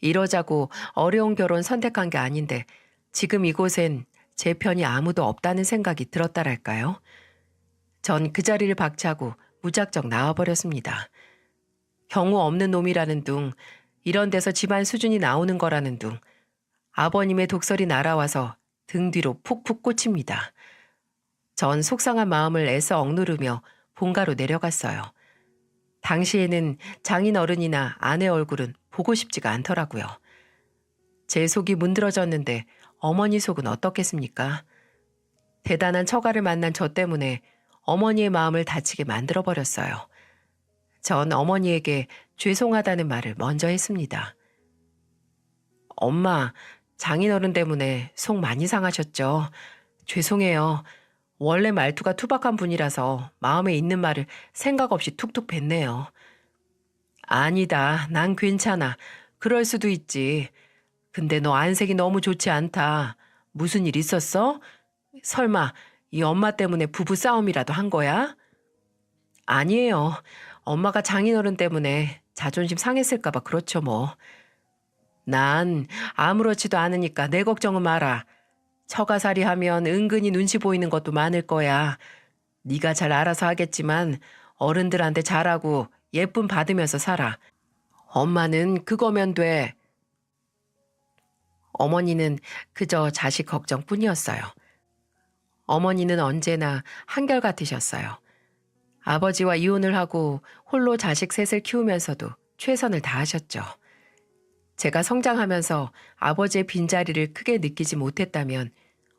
이러자고 어려운 결혼 선택한 게 아닌데 지금 이곳엔 제 편이 아무도 없다는 생각이 들었다랄까요? 전 그 자리를 박차고 무작정 나와버렸습니다. 경우 없는 놈이라는 둥, 이런 데서 집안 수준이 나오는 거라는 둥, 아버님의 독설이 날아와서 등 뒤로 푹푹 꽂힙니다. 전 속상한 마음을 애써 억누르며 본가로 내려갔어요. 당시에는 장인어른이나 아내 얼굴은 보고 싶지가 않더라고요. 제 속이 문드러졌는데 어머니 속은 어떻겠습니까? 대단한 처가를 만난 저 때문에 어머니의 마음을 다치게 만들어버렸어요. 전 어머니에게 죄송하다는 말을 먼저 했습니다. 엄마, 장인어른 때문에 속 많이 상하셨죠? 죄송해요. 원래 말투가 투박한 분이라서 마음에 있는 말을 생각 없이 툭툭 뱉네요. 아니다, 난 괜찮아. 그럴 수도 있지. 근데 너 안색이 너무 좋지 않다. 무슨 일 있었어? 설마 이 엄마 때문에 부부 싸움이라도 한 거야? 아니에요. 엄마가 장인어른 때문에 자존심 상했을까 봐 그렇죠 뭐. 난 아무렇지도 않으니까 내 걱정은 마라. 처가살이 하면 은근히 눈치 보이는 것도 많을 거야. 네가 잘 알아서 하겠지만 어른들한테 잘하고 예쁨 받으면서 살아. 엄마는 그거면 돼. 어머니는 그저 자식 걱정뿐이었어요. 어머니는 언제나 한결같으셨어요. 아버지와 이혼을 하고 홀로 자식 셋을 키우면서도 최선을 다하셨죠. 제가 성장하면서 아버지의 빈자리를 크게 느끼지 못했다면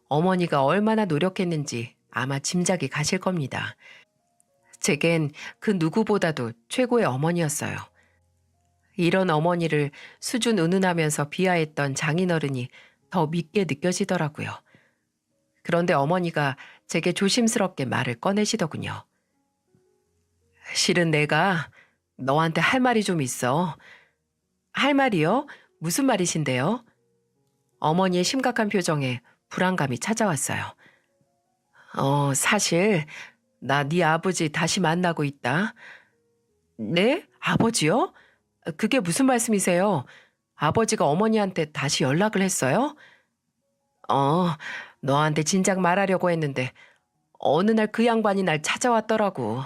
어머니가 얼마나 노력했는지 아마 짐작이 가실 겁니다. 제겐 그 누구보다도 최고의 어머니였어요. 이런 어머니를 수준 은은하면서 비하했던 장인어른이 더 믿게 느껴지더라고요. 그런데 어머니가 제게 조심스럽게 말을 꺼내시더군요. 실은 내가 너한테 할 말이 좀 있어. 할 말이요? 무슨 말이신데요? 어머니의 심각한 표정에 불안감이 찾아왔어요. 사실 나 네 아버지 다시 만나고 있다. 네? 아버지요? 그게 무슨 말씀이세요? 아버지가 어머니한테 다시 연락을 했어요? 어, 너한테 진작 말하려고 했는데 어느 날 그 양반이 날 찾아왔더라고.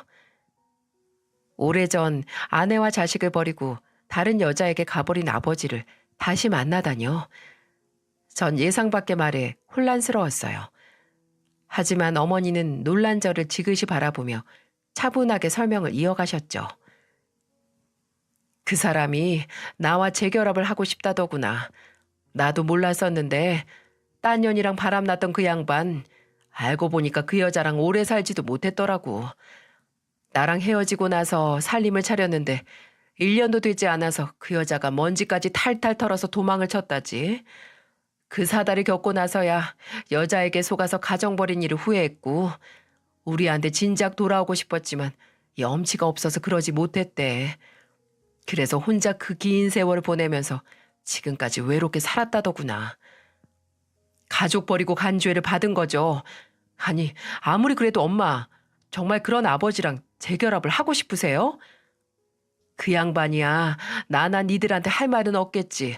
오래전 아내와 자식을 버리고 다른 여자에게 가버린 아버지를 다시 만나다뇨. 전 예상 밖의 말에 혼란스러웠어요. 하지만 어머니는 놀란 저를 지그시 바라보며 차분하게 설명을 이어가셨죠. 그 사람이 나와 재결합을 하고 싶다더구나. 나도 몰랐었는데 딴 년이랑 바람났던 그 양반 알고 보니까 그 여자랑 오래 살지도 못했더라고. 나랑 헤어지고 나서 살림을 차렸는데 1년도 되지 않아서 그 여자가 먼지까지 탈탈 털어서 도망을 쳤다지. 그 사달을 겪고 나서야 여자에게 속아서 가정 버린 일을 후회했고 우리한테 진작 돌아오고 싶었지만 염치가 없어서 그러지 못했대. 그래서 혼자 그 긴 세월을 보내면서 지금까지 외롭게 살았다더구나. 가족 버리고 간 죄를 받은 거죠. 아니, 아무리 그래도 엄마, 정말 그런 아버지랑 재결합을 하고 싶으세요? 그 양반이야. 나나 니들한테 할 말은 없겠지.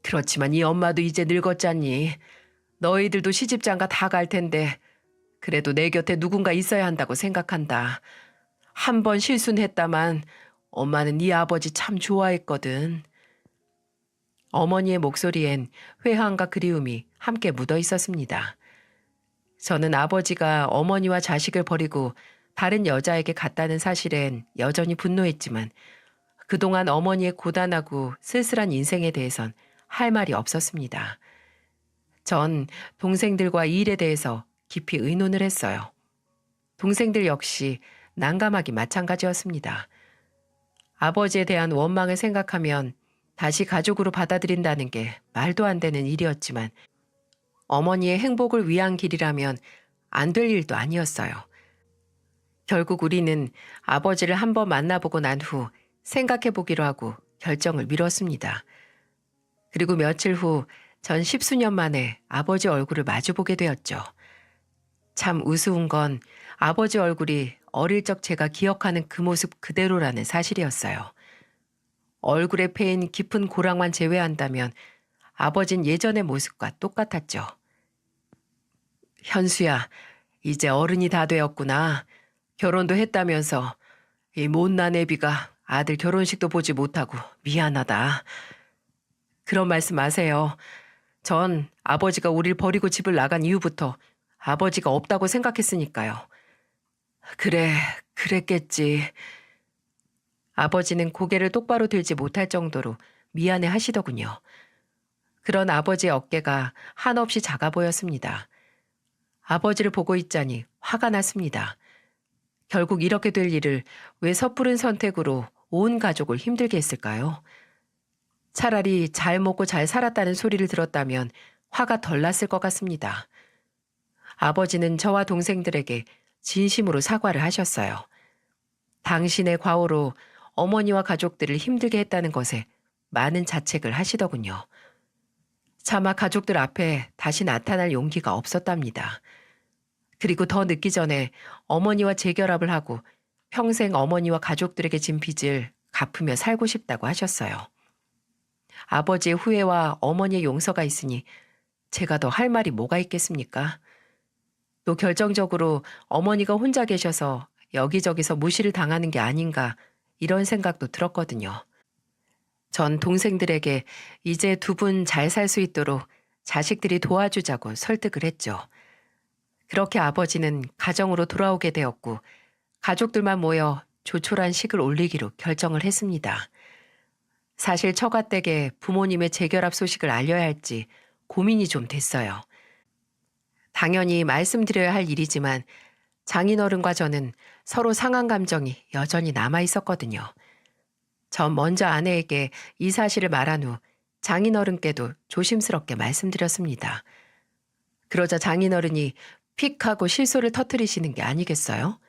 그렇지만 이 엄마도 이제 늙었잖니. 너희들도 시집장가 다 갈 텐데 그래도 내 곁에 누군가 있어야 한다고 생각한다. 한 번 실수는 했다만 엄마는 네 아버지 참 좋아했거든. 어머니의 목소리엔 회한과 그리움이 함께 묻어 있었습니다. 저는 아버지가 어머니와 자식을 버리고 다른 여자에게 갔다는 사실엔 여전히 분노했지만 그동안 어머니의 고단하고 쓸쓸한 인생에 대해선 할 말이 없었습니다. 전 동생들과 이 일에 대해서 깊이 의논을 했어요. 동생들 역시 난감하기 마찬가지였습니다. 아버지에 대한 원망을 생각하면 다시 가족으로 받아들인다는 게 말도 안 되는 일이었지만 어머니의 행복을 위한 길이라면 안 될 일도 아니었어요. 결국 우리는 아버지를 한번 만나보고 난 후 생각해보기로 하고 결정을 미뤘습니다. 그리고 며칠 후 전 10수년 만에 아버지 얼굴을 마주보게 되었죠. 참 우스운 건 아버지 얼굴이 어릴 적 제가 기억하는 그 모습 그대로라는 사실이었어요. 얼굴에 패인 깊은 고랑만 제외한다면 아버진 예전의 모습과 똑같았죠. 현수야, 이제 어른이 다 되었구나. 결혼도 했다면서 이 못난 애비가 아들 결혼식도 보지 못하고 미안하다. 그런 말씀 마세요. 전 아버지가 우릴 버리고 집을 나간 이후부터 아버지가 없다고 생각했으니까요. 그래, 그랬겠지. 아버지는 고개를 똑바로 들지 못할 정도로 미안해 하시더군요. 그런 아버지의 어깨가 한없이 작아 보였습니다. 아버지를 보고 있자니 화가 났습니다. 결국 이렇게 될 일을 왜 섣부른 선택으로 온 가족을 힘들게 했을까요? 차라리 잘 먹고 잘 살았다는 소리를 들었다면 화가 덜 났을 것 같습니다. 아버지는 저와 동생들에게 진심으로 사과를 하셨어요. 당신의 과오로 어머니와 가족들을 힘들게 했다는 것에 많은 자책을 하시더군요. 차마 가족들 앞에 다시 나타날 용기가 없었답니다. 그리고 더 늦기 전에 어머니와 재결합을 하고 평생 어머니와 가족들에게 진 빚을 갚으며 살고 싶다고 하셨어요. 아버지의 후회와 어머니의 용서가 있으니 제가 더 할 말이 뭐가 있겠습니까? 또 결정적으로 어머니가 혼자 계셔서 여기저기서 무시를 당하는 게 아닌가 이런 생각도 들었거든요. 전 동생들에게 이제 두 분 잘 살 수 있도록 자식들이 도와주자고 설득을 했죠. 그렇게 아버지는 가정으로 돌아오게 되었고 가족들만 모여 조촐한 식을 올리기로 결정을 했습니다. 사실 처가댁에 부모님의 재결합 소식을 알려야 할지 고민이 좀 됐어요. 당연히 말씀드려야 할 일이지만 장인어른과 저는 서로 상한 감정이 여전히 남아 있었거든요. 전 먼저 아내에게 이 사실을 말한 후 장인어른께도 조심스럽게 말씀드렸습니다. 그러자 장인어른이 픽 하고 실소를 터뜨리시는 게 아니겠어요?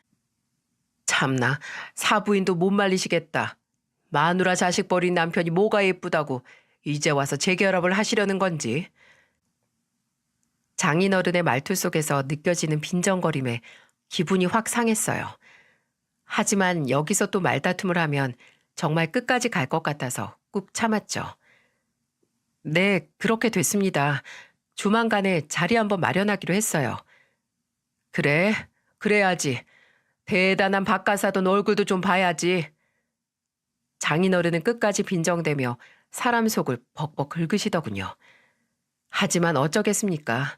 참나, 사부인도 못 말리시겠다. 마누라 자식 버린 남편이 뭐가 예쁘다고 이제 와서 재결합을 하시려는 건지. 장인어른의 말투 속에서 느껴지는 빈정거림에 기분이 확 상했어요. 하지만 여기서 또 말다툼을 하면 정말 끝까지 갈 것 같아서 꾹 참았죠. 네, 그렇게 됐습니다. 조만간에 자리 한번 마련하기로 했어요. 그래, 그래야지. 대단한 박가사돈 얼굴도 좀 봐야지. 장인어른은 끝까지 빈정대며 사람 속을 벅벅 긁으시더군요. 하지만 어쩌겠습니까?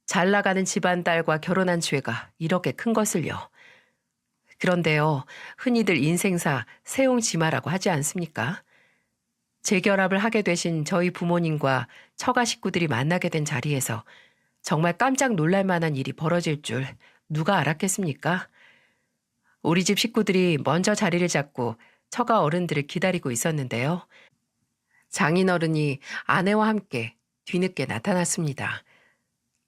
잘 나가는 집안 딸과 결혼한 죄가 이렇게 큰 것을요. 그런데요, 흔히들 인생사 세옹지마라고 하지 않습니까? 재결합을 하게 되신 저희 부모님과 처가 식구들이 만나게 된 자리에서 정말 깜짝 놀랄 만한 일이 벌어질 줄 누가 알았겠습니까? 우리 집 식구들이 먼저 자리를 잡고 처가 어른들을 기다리고 있었는데요. 장인어른이 아내와 함께 뒤늦게 나타났습니다.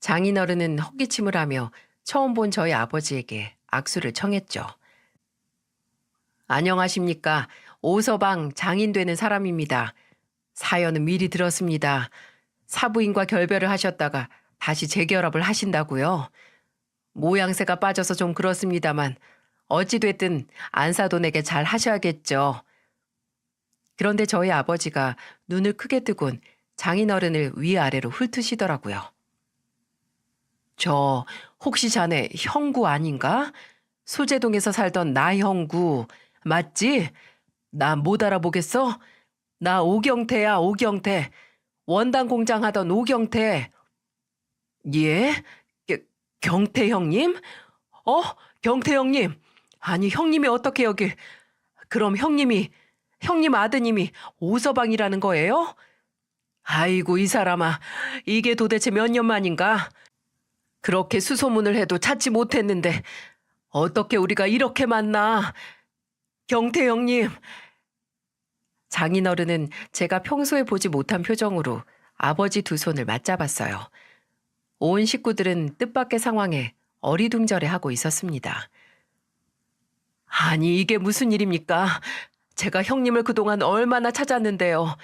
장인어른은 헛기침을 하며 처음 본 저희 아버지에게 악수를 청했죠. 안녕하십니까. 오서방 장인 되는 사람입니다. 사연은 미리 들었습니다. 사부인과 결별을 하셨다가 다시 재결합을 하신다고요? 모양새가 빠져서 좀 그렇습니다만 어찌됐든 안사돈에게 잘 하셔야겠죠. 그런데 저희 아버지가 눈을 크게 뜨곤 장인어른을 위아래로 훑으시더라고요. 저 혹시 자네 형구 아닌가? 소재동에서 살던 나 형구 맞지? 나 못 알아보겠어? 나 오경태야, 오경태. 원단 공장 하던 오경태. 예? 경태 형님? 경태 형님. 아니 형님이 어떻게 여길. 그럼 형님 아드님이 오서방이라는 거예요? 아이고 이 사람아. 이게 도대체 몇 년 만인가? 그렇게 수소문을 해도 찾지 못했는데 어떻게 우리가 이렇게 만나? 경태 형님. 장인어른은 제가 평소에 보지 못한 표정으로 아버지 두 손을 맞잡았어요. 온 식구들은 뜻밖의 상황에 어리둥절해하고 있었습니다. 아니 이게 무슨 일입니까? 제가 형님을 그동안 얼마나 찾았는데요.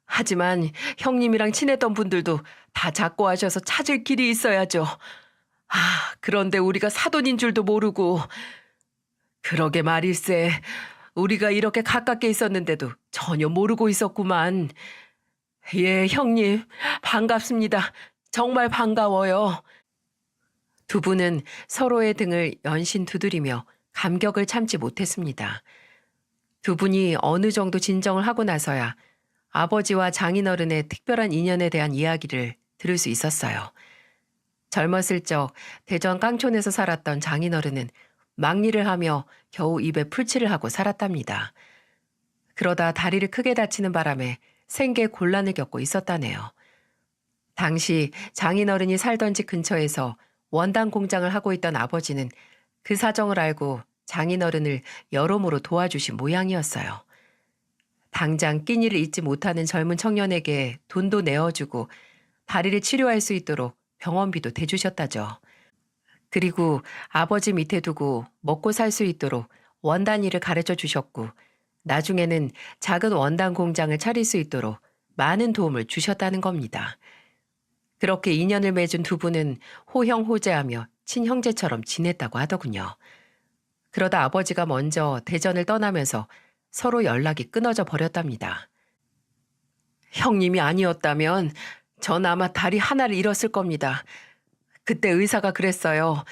하지만 형님이랑 친했던 분들도 다 작고 하셔서 찾을 길이 있어야죠. 그런데 우리가 사돈인 줄도 모르고. 그러게 말일세. 우리가 이렇게 가깝게 있었는데도 전혀 모르고 있었구만. 예, 형님. 반갑습니다. 정말 반가워요. 두 분은 서로의 등을 연신 두드리며 감격을 참지 못했습니다. 두 분이 어느 정도 진정을 하고 나서야 아버지와 장인어른의 특별한 인연에 대한 이야기를 들을 수 있었어요. 젊었을 적 대전 깡촌에서 살았던 장인어른은 막리를 하며 겨우 입에 풀칠을 하고 살았답니다. 그러다 다리를 크게 다치는 바람에 생계 곤란을 겪고 있었다네요. 당시 장인어른이 살던 집 근처에서 원단 공장을 하고 있던 아버지는 그 사정을 알고 장인어른을 여러모로 도와주신 모양이었어요. 당장 끼니를 잊지 못하는 젊은 청년에게 돈도 내어주고 다리를 치료할 수 있도록 병원비도 대주셨다죠. 그리고 아버지 밑에 두고 먹고 살 수 있도록 원단 일을 가르쳐 주셨고 나중에는 작은 원단 공장을 차릴 수 있도록 많은 도움을 주셨다는 겁니다. 그렇게 인연을 맺은 두 분은 호형호재하며 친형제처럼 지냈다고 하더군요. 그러다 아버지가 먼저 대전을 떠나면서 서로 연락이 끊어져 버렸답니다. 형님이 아니었다면 전 아마 다리 하나를 잃었을 겁니다. 그때 의사가 그랬어요.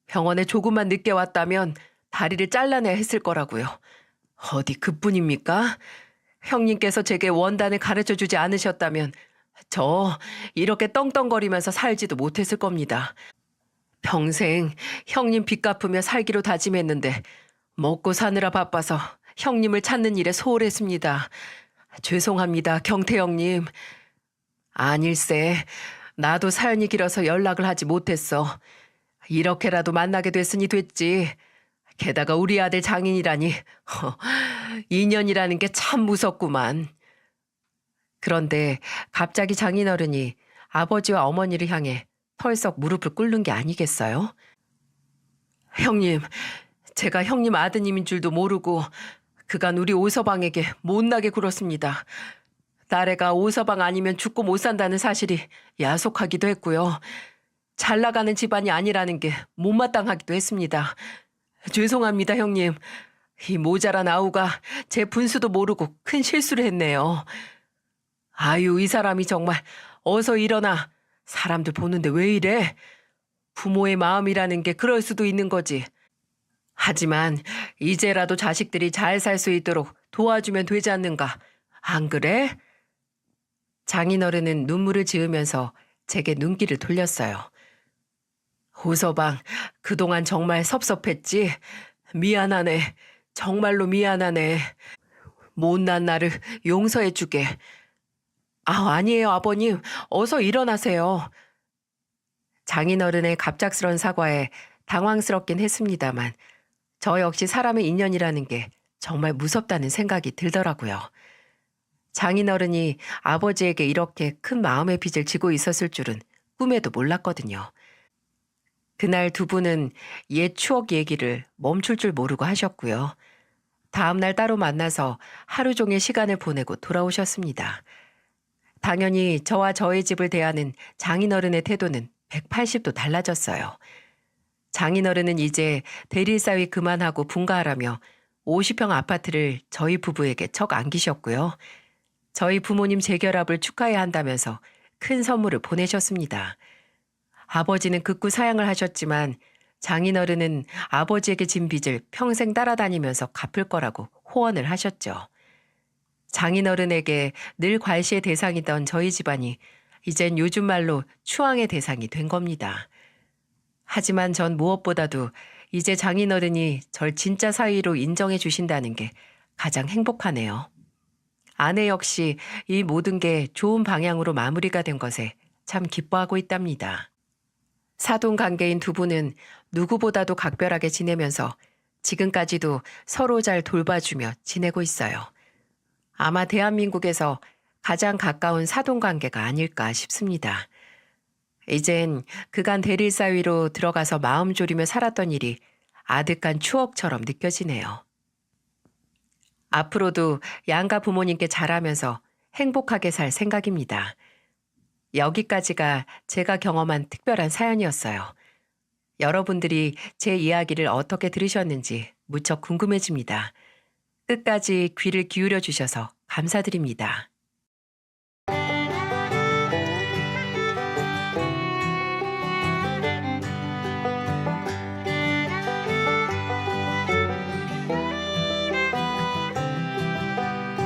병원에 조금만 늦게 왔다면 다리를 잘라내야 했을 거라고요. 어디 그뿐입니까? 형님께서 제게 원단을 가르쳐주지 않으셨다면 저 이렇게 떵떵거리면서 살지도 못했을 겁니다. 평생 형님 빚 갚으며 살기로 다짐했는데 먹고 사느라 바빠서 형님을 찾는 일에 소홀했습니다. 죄송합니다, 경태 형님. 아닐세. 나도 사연이 길어서 연락을 하지 못했어. 이렇게라도 만나게 됐으니 됐지. 게다가 우리 아들 장인이라니. 인연이라는 게 참 무섭구만. 그런데 갑자기 장인어른이 아버지와 어머니를 향해 털썩 무릎을 꿇는 게 아니겠어요? 형님, 제가 형님 아드님인 줄도 모르고 그간 우리 오서방에게 못나게 굴었습니다. 딸애가 오서방 아니면 죽고 못 산다는 사실이 야속하기도 했고요. 잘 나가는 집안이 아니라는 게 못마땅하기도 했습니다. 죄송합니다, 형님. 이 모자란 아우가 제 분수도 모르고 큰 실수를 했네요. 아유, 이 사람이 정말 어서 일어나. 사람들 보는데 왜 이래? 부모의 마음이라는 게 그럴 수도 있는 거지. 하지만 이제라도 자식들이 잘 살 수 있도록 도와주면 되지 않는가? 안 그래? 장인어른은 눈물을 지으면서 제게 눈길을 돌렸어요. 호서방, 그동안 정말 섭섭했지? 미안하네. 정말로 미안하네. 못난 나를 용서해주게. 아, 아니에요, 아버님. 어서 일어나세요. 장인어른의 갑작스런 사과에 당황스럽긴 했습니다만 저 역시 사람의 인연이라는 게 정말 무섭다는 생각이 들더라고요. 장인어른이 아버지에게 이렇게 큰 마음의 빚을 지고 있었을 줄은 꿈에도 몰랐거든요. 그날 두 분은 옛 추억 얘기를 멈출 줄 모르고 하셨고요. 다음날 따로 만나서 하루 종일 시간을 보내고 돌아오셨습니다. 당연히 저와 저의 집을 대하는 장인어른의 태도는 180도 달라졌어요. 장인어른은 이제 대릴사위 그만하고 분가하라며 50평 아파트를 저희 부부에게 척 안기셨고요. 저희 부모님 재결합을 축하해야 한다면서 큰 선물을 보내셨습니다. 아버지는 극구 사양을 하셨지만 장인어른은 아버지에게 진 빚을 평생 따라다니면서 갚을 거라고 호언을 하셨죠. 장인어른에게 늘 괄시의 대상이던 저희 집안이 이젠 요즘 말로 추앙의 대상이 된 겁니다. 하지만 전 무엇보다도 이제 장인어른이 절 진짜 사위로 인정해 주신다는 게 가장 행복하네요. 아내 역시 이 모든 게 좋은 방향으로 마무리가 된 것에 참 기뻐하고 있답니다. 사돈 관계인 두 분은 누구보다도 각별하게 지내면서 지금까지도 서로 잘 돌봐주며 지내고 있어요. 아마 대한민국에서 가장 가까운 사돈 관계가 아닐까 싶습니다. 이젠 그간 대릴사위로 들어가서 마음 졸이며 살았던 일이 아득한 추억처럼 느껴지네요. 앞으로도 양가 부모님께 잘하면서 행복하게 살 생각입니다. 여기까지가 제가 경험한 특별한 사연이었어요. 여러분들이 제 이야기를 어떻게 들으셨는지 무척 궁금해집니다. 끝까지 귀를 기울여 주셔서 감사드립니다.